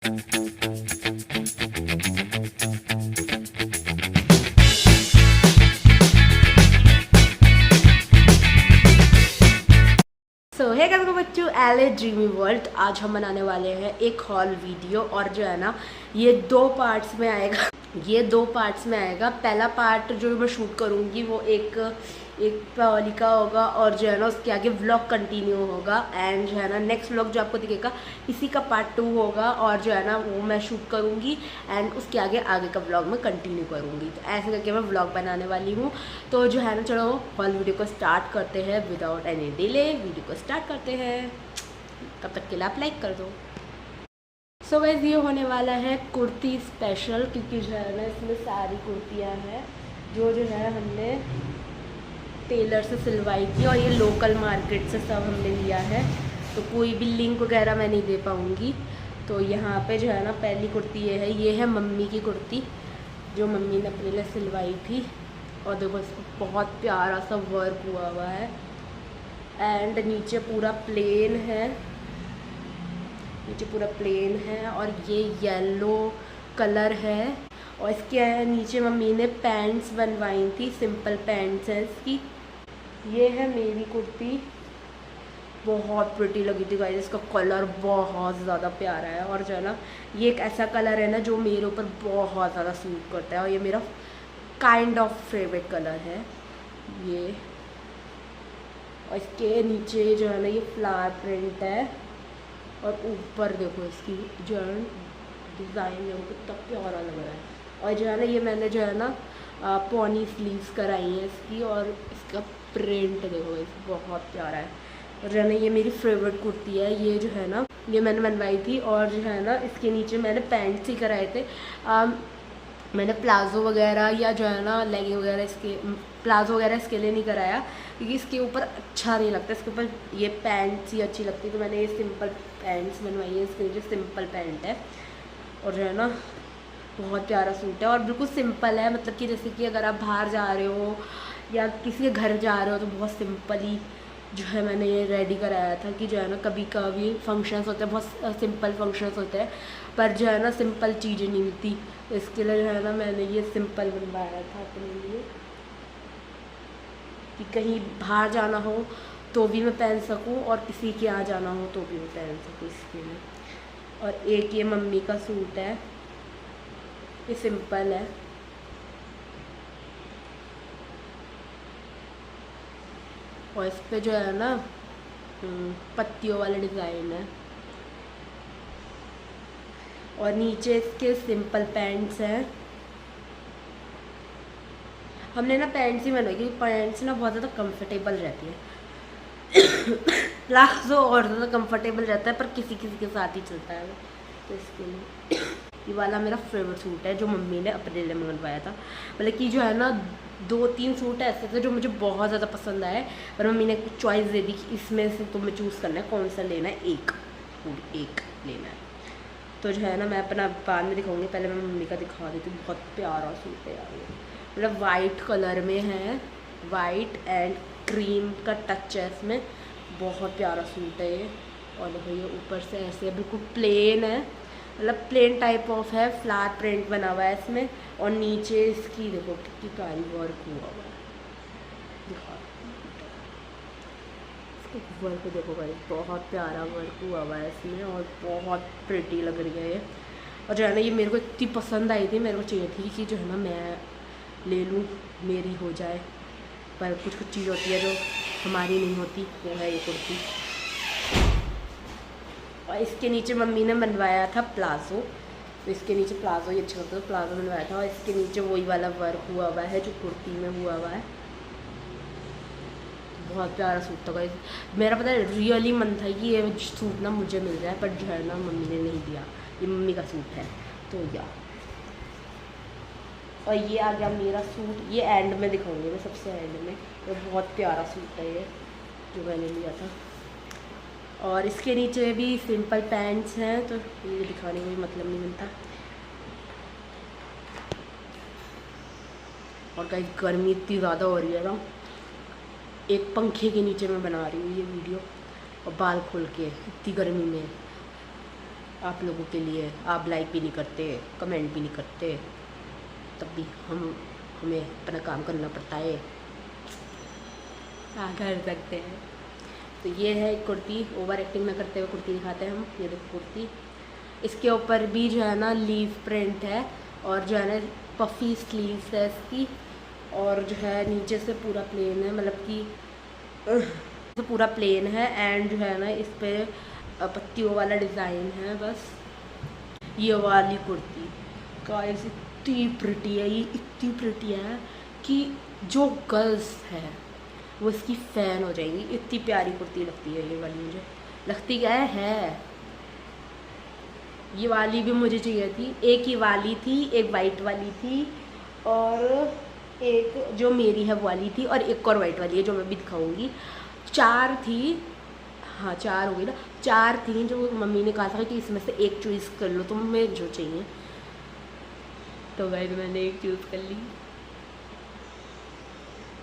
सो है कैसे बच्चों, एले ड्रीमी वर्ल्ड। आज हम बनाने वाले हैं एक हॉल वीडियो और जो है ना ये दो पार्ट्स में आएगा। पहला पार्ट जो मैं शूट करूँगी वो एक पावली का होगा और जो है ना उसके आगे व्लॉग कंटिन्यू होगा। एंड जो है ना नेक्स्ट व्लॉग जो आपको दिखेगा इसी का पार्ट 2 होगा और जो है ना वो मैं शूट करूँगी एंड उसके आगे का व्लॉग मैं कंटिन्यू करूँगी। तो ऐसे करके मैं व्लॉग बनाने वाली हूँ। तो जो है ना चलो हॉल वीडियो को स्टार्ट करते हैं विदाउट एनी डिले। वीडियो को स्टार्ट करते हैं, तब तक के लिए आप लाइक कर दो। सो गाइस ये होने वाला है कुर्ती स्पेशल, क्योंकि जो है ना इसमें सारी कुर्तियाँ हैं जो है हमने टेलर से सिलवाई थी और ये लोकल मार्केट से सब हमने लिया है। तो कोई भी लिंक वगैरह मैं नहीं दे पाऊँगी। तो यहाँ पे जो है ना पहली कुर्ती ये है मम्मी की कुर्ती जो मम्मी ने अपने लिए सिलवाई थी। और देखो इसको बहुत प्यारा सा वर्क हुआ है एंड नीचे पूरा प्लेन है और ये येलो कलर है। और इसके नीचे मम्मी ने पैंट्स बनवाई थी, सिंपल पैंट्स है इसकी। ये है मेरी कुर्ती, बहुत प्रिटी लगी थी गाइस। इसका कलर बहुत ज़्यादा प्यारा है और जो है ना ये एक ऐसा कलर है ना जो मेरे ऊपर बहुत ज़्यादा सूट करता है और ये मेरा काइंड ऑफ फेवरेट कलर है ये। और इसके नीचे जो है ना ये फ्लावर प्रिंट है और ऊपर देखो इसकी जो है डिज़ाइन देखो कितना प्यारा लग रहा है। और जो है ना ये मैंने जो है ना पॉनी स्लीव्स कराई हैं इसकी और इसका प्रिंट देखो इस बहुत प्यारा है। और जो है ना ये मेरी फेवरेट कुर्ती है। ये जो है ना ये मैंने बनवाई थी और जो है ना इसके नीचे मैंने पैंट्स ही कराए थे। मैंने प्लाज़ो वगैरह या जो है ना लेगिंग वगैरह प्लाज़ो वगैरह इसके लिए नहीं कराया क्योंकि इसके ऊपर अच्छा नहीं लगता। इसके ऊपर ये पैंट्स ही अच्छी लगती, तो मैंने ये सिंपल पैंट्स बनवाई है। इसके नीचे सिंपल पैंट है और जो है ना बहुत प्यारा सूट है और बिल्कुल सिंपल है। मतलब कि जैसे कि अगर आप बाहर जा रहे हो या किसी के घर जा रहे हो तो बहुत सिंपल ही जो है मैंने ये रेडी कराया था कि जो है ना कभी कभी फंक्शंस होते हैं, बहुत सिंपल फंक्शंस होते हैं पर जो है ना सिंपल चीज़ें नहीं मिलती। इसके लिए जो है ना मैंने ये सिंपल बनवाया था अपने लिए कि कहीं बाहर जाना हो तो भी मैं पहन सकूं और किसी के यहाँ जाना हो तो भी मैं पहन सकूं इसके लिए। और एक ये मम्मी का सूट है, ये सिंपल है और इस पे जो है ना पत्तियों वाला डिज़ाइन है और नीचे इसके सिंपल पैंट्स हैं। हमने ना पैंट्स ही बनवाई क्योंकि पैंट्स ना बहुत ज़्यादा कंफर्टेबल रहती है। प्लाजो और ज़्यादा कंफर्टेबल रहता है पर किसी किसी के साथ ही चलता है। तो इसके लिए ये वाला मेरा फेवरेट सूट है जो मम्मी ने अपने लिए बनवाया था। मतलब कि जो है ना 2-3 सूट ऐसे थे जो मुझे बहुत ज़्यादा पसंद आए पर मम्मी ने चॉइस दे दी कि इसमें से तुम्हें चूज़ करना है कौन सा लेना है, एक लेना है। तो जो है ना मैं अपना बाद में दिखाऊंगी, पहले मैं मम्मी का दिखा देती हूँ। बहुत प्यारा सूट है यार ये, मतलब वाइट कलर में है, वाइट एंड क्रीम का टच है इसमें। बहुत प्यारा सूट है ये। और देखो ये ऊपर से ऐसे बिल्कुल प्लेन है, मतलब प्लेन टाइप ऑफ है, फ्लावर प्रिंट बना हुआ है इसमें। और नीचे इसकी देखो कितनी प्यारी वर्क हुआ है, दिखा इसको वर्क देखो भाई, बहुत प्यारा वर्क हुआ है इसमें और बहुत प्रिटी लग रही है ये। और जो है ना ये मेरे को इतनी पसंद आई थी, मेरे को चाहिए थी कि जो है ना मैं ले लूँ, मेरी हो जाए। पर कुछ चीज़ होती है जो हमारी नहीं होती, वो है ये कुर्ती। और इसके नीचे मम्मी ने बनवाया था प्लाज़ो, तो इसके नीचे प्लाज़ो ही अच्छा लगता है, प्लाज़ो बनवाया था। और इसके नीचे वही वाला वर्क हुआ है जो कुर्ती में हुआ है। बहुत प्यारा सूट था गाइस। मेरा पता है रियली मन था कि ये सूट ना मुझे मिल जाए, पर जो है ना मम्मी ने नहीं दिया। ये मम्मी का सूट है तो यार। और ये आ गया मेरा सूट, ये एंड में दिखाऊंगी मैं, सबसे एंड में। तो बहुत प्यारा सूट है ये जो मैंने लिया था। और इसके नीचे भी सिंपल पैंट्स हैं तो ये दिखाने का कोई मतलब नहीं बनता। और गाइस गर्मी इतनी ज़्यादा हो रही है ना, एक पंखे के नीचे मैं बना रही हूँ ये वीडियो और बाल खोल के, इतनी गर्मी में। आप लोगों के लिए। आप लाइक भी नहीं करते, कमेंट भी नहीं करते, तब भी हमें अपना काम करना पड़ता है। क्या कर सकते हैं। तो ये है कुर्ती, ओवर एक्टिंग में करते हुए कुर्ती दिखाते हैं हम। ये देखो कुर्ती, इसके ऊपर भी जो है ना लीव प्रिंट है और जो है ना पफ़ी स्लीव्स है इसकी, और जो है नीचे से पूरा प्लेन है, मतलब कि तो पूरा प्लेन है। एंड जो है ना इस पर पत्तियों वाला डिज़ाइन है बस। ये वाली कुर्ती गाइस इतनी प्रिटी है, ये इतनी प्रिटी है कि जो गर्ल्स है वो इसकी फ़ैन हो जाएगी। इतनी प्यारी कुर्ती लगती है ये वाली मुझे। लगती क्या है, ये वाली भी मुझे चाहिए थी। एक ये वाली थी, एक वाइट वाली थी, और एक जो मेरी है वो वाली थी, और एक और वाइट वाली है जो मैं भी दिखाऊंगी। 4 थी, हाँ 4 हो गई ना। 4 थी जो मम्मी ने कहा था कि इसमें से एक चॉइस कर लो तुम्हें जो चाहिए, तो गाइस मैंने एक चूज़ कर ली।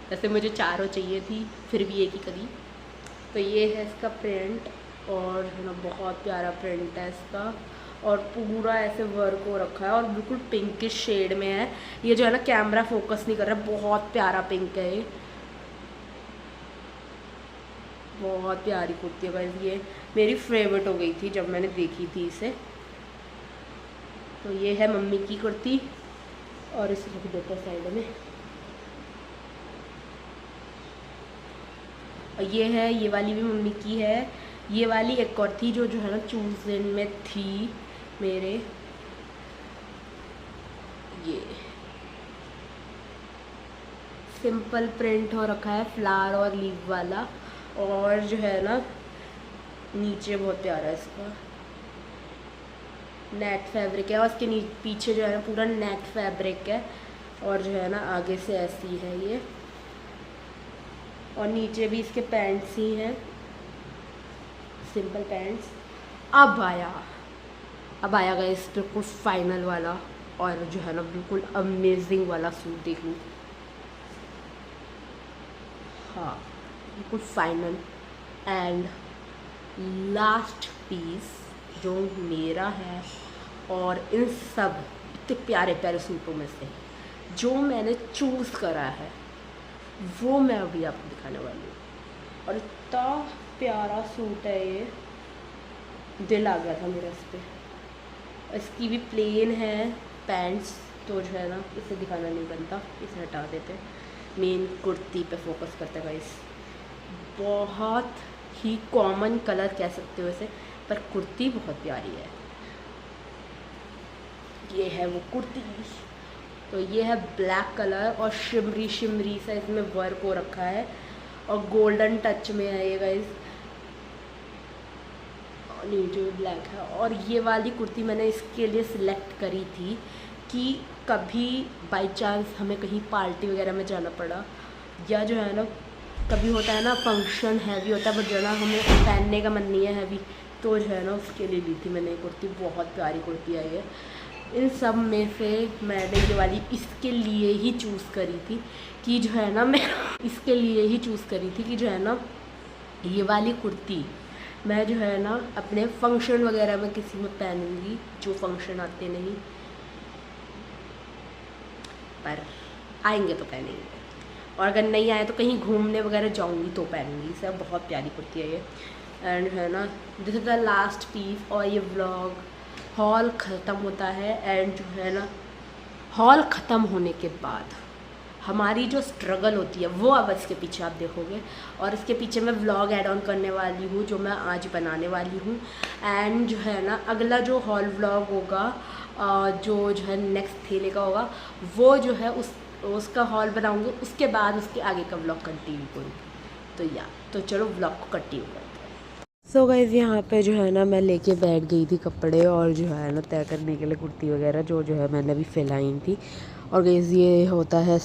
वैसे मुझे 4 चाहिए थी, फिर भी एक ही करी। तो ये है इसका प्रिंट, और है ना बहुत प्यारा प्रिंट है इसका, और पूरा ऐसे वर्क हो रखा है और बिल्कुल पिंकिश शेड में है। ये जो है ना कैमरा फोकस नहीं कर रहा, बहुत प्यारा पिंक है ये, बहुत प्यारी कुर्ती है गाइस। ये मेरी फेवरेट हो गई थी जब मैंने देखी थी इसे। तो ये है मम्मी की कुर्ती, और इसे रख देते हैं साइड में। और ये है, ये वाली भी मम्मी की है। ये वाली एक और थी जो है ना चूज़न में थी मेरे, ये सिंपल प्रिंट हो रखा है फ्लावर और लीव वाला, और जो है ना नीचे बहुत प्यारा है इसका नेट फैब्रिक है, और इसके पीछे जो है ना पूरा नेट फैब्रिक है, और जो है ना आगे से ऐसी है ये, और नीचे भी इसके पैंट्स ही हैं, सिंपल पैंट्स। अब आया गाइस बिल्कुल फाइनल वाला, और जो है ना बिल्कुल अमेजिंग वाला सूट देख लूँ। हाँ बिल्कुल फाइनल एंड लास्ट पीस जो मेरा है, और इन सब इतने प्यारे प्यारे सूटों में से जो मैंने चूज़ करा है वो मैं अभी आपको दिखाने वाली हूँ। और इतना प्यारा सूट है ये, दिल आ गया था मेरा इस पर। इसकी भी प्लेन है पैंट्स, तो जो है ना इसे दिखाना नहीं बनता, इसे हटा देते, मेन कुर्ती पे फोकस करते हैं गाइस। बहुत ही कॉमन कलर कह सकते हो इसे, पर कुर्ती बहुत प्यारी है। ये है वो कुर्ती, तो ये है ब्लैक कलर, और शिमरी शिमरी सा इसमें वर्क हो रखा है, और गोल्डन टच में है ये गाइस, नीचे ब्लैक है। और ये वाली कुर्ती मैंने इसके लिए सिलेक्ट करी थी कि कभी बाय चांस हमें कहीं पार्टी वगैरह में जाना पड़ा, या जो है ना कभी होता है ना फंक्शन हैवी होता है, बट जो है ना हमें पहनने का मन नहीं है हैवी, तो जो है ना उसके लिए ली थी मैंने ये कुर्ती। बहुत प्यारी कुर्ती आई है। इन सब में से मैंने ये वाली इसके लिए ही चूज़ करी थी कि जो है ना मैं इसके लिए ही चूज़ करी थी कि जो है ना ये वाली कुर्ती मैं जो है ना अपने फंक्शन वगैरह में किसी में पहनूंगी, जो फंक्शन आते नहीं पर आएंगे तो पहनेंगे, और अगर नहीं आए तो कहीं घूमने वगैरह जाऊंगी तो पहनूंगी। सब बहुत प्यारी कुर्ती है ये। एंड है ना this is the last piece, और ये व्लॉग हॉल ख़त्म होता है। एंड जो है ना हॉल ख़त्म होने के बाद हमारी जो स्ट्रगल होती है वो अब इसके पीछे आप देखोगे, और इसके पीछे मैं व्लॉग ऐड ऑन करने वाली हूँ जो मैं आज बनाने वाली हूँ। एंड जो है ना अगला जो हॉल व्लॉग होगा, जो है नेक्स्ट थेले का होगा, वो जो है उसका हॉल बनाऊँगी, उसके बाद उसके आगे का व्लॉग कंटिन्यू करूँगी। तो चलो व्लॉग को कंटिन्यू करते हैं। सो गाइस यहाँ पे जो है ना मैं लेके बैठ गई थी कपड़े, और जो है ना तय करने के लिए कुर्ती वगैरह जो है मैंने अभी फैलाई थी। और गाइस ये होता है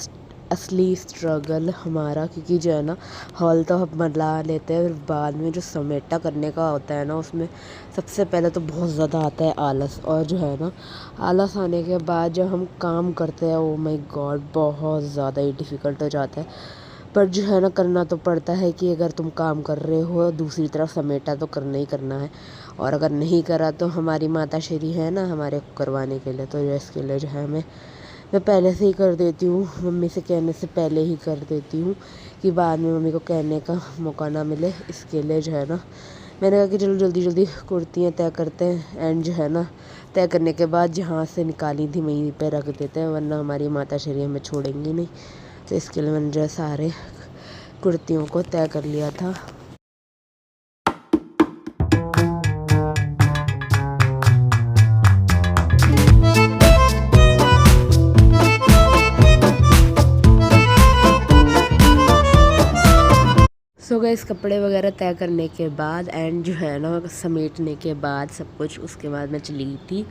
असली स्ट्रगल हमारा, क्योंकि जो है ना हॉल तो हम बना लेते हैं, फिर बाद में जो समेटा करने का होता है ना उसमें सबसे पहले तो बहुत ज़्यादा आता है आलस, और जो है ना आलस आने के बाद जब हम काम करते हैं ओ माय गॉड बहुत ज़्यादा ही डिफ़िकल्ट हो जाता है। पर जो है ना करना तो पड़ता है कि अगर तुम काम कर रहे हो दूसरी तरफ समेटा तो करना ही करना है। और अगर नहीं करा तो हमारी माता श्री है ना हमारे को करवाने के लिए, तो इसके लिए जो है मैं पहले से ही कर देती हूँ, मम्मी से कहने से पहले ही कर देती हूँ कि बाद में मम्मी को कहने का मौका ना मिले। इसके लिए जो है ना मैंने कहा कि चलो जल्दी जल्दी कुर्तियाँ तय करते हैं, एंड जो है ना तय करने के बाद जहाँ से निकाली थी वहीं पे रख देते हैं, वरना हमारी माता श्री हमें छोड़ेंगी नहीं। तो इसके लिए मैंने जो है सारे कुर्तियों को तय कर लिया था। सो गाइस कपड़े वगैरह तय करने के बाद एंड जो है ना समेटने के बाद सब कुछ, उसके बाद मैं चली थी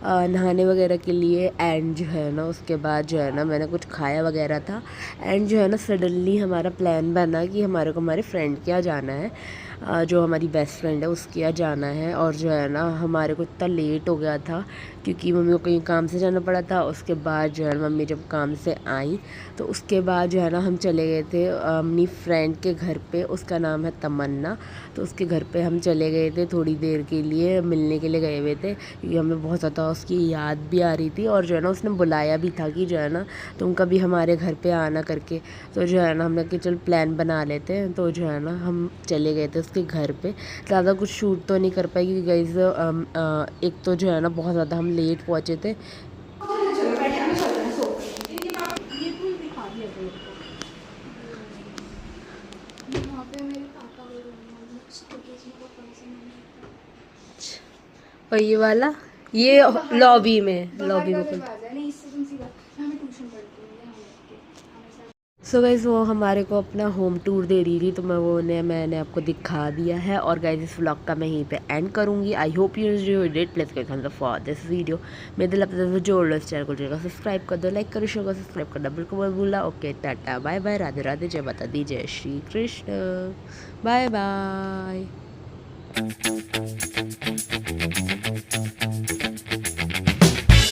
नहाने वगैरह के लिए। एंड जो है ना उसके बाद जो है ना मैंने कुछ खाया वगैरह था, एंड जो है ना सडनली हमारा प्लान बना कि हमारे को हमारे फ्रेंड के यहाँ जाना है, जो हमारी बेस्ट फ्रेंड है उसके यहाँ जाना है। और जो है ना हमारे को इतना लेट हो गया था क्योंकि मम्मी को कहीं काम से जाना पड़ा था। उसके बाद जो है मम्मी जब काम से आई तो उसके बाद जो है ना हम चले गए थे अपनी फ्रेंड के घर पे, उसका नाम है तमन्ना। तो उसके घर पे हम चले गए थे, थोड़ी देर के लिए मिलने के लिए गए हुए थे क्योंकि हमें बहुत ज़्यादा उसकी याद भी आ रही थी, और जो है ना उसने बुलाया भी था कि जो है ना तुम कभी हमारे घर पे आना करके। तो जो है ना हमने कि चल प्लान बना लेते हैं, तो जो है ना हम चले गए थे उसके घर पे। ज़्यादा कुछ शूट तो नहीं कर पाए क्योंकि गाइस एक तो जो है ना बहुत ज़्यादा हम लेट पहुँचे थे। और ये वाला ये लॉबी में सो गाइज़ वो हमारे को अपना होम टूर दे रही थी, तो मैंने आपको दिखा दिया है। और गाइज़ इस व्लॉग का मैं यहीं पे एंड करूँगी। I hope you enjoyed it. Please click on the for this video. मेरे दिल अपने जोड़ लो, इस चैनल को जोड़ेगा, सब्सक्राइब कर दो, लाइक करो, शेयर करो, सब्सक्राइब करना बिल्कुल मत भूलना। Okay tata bye bye, Radhe Radhe, जय माता दी, जय श्री कृष्ण, बाय बाय।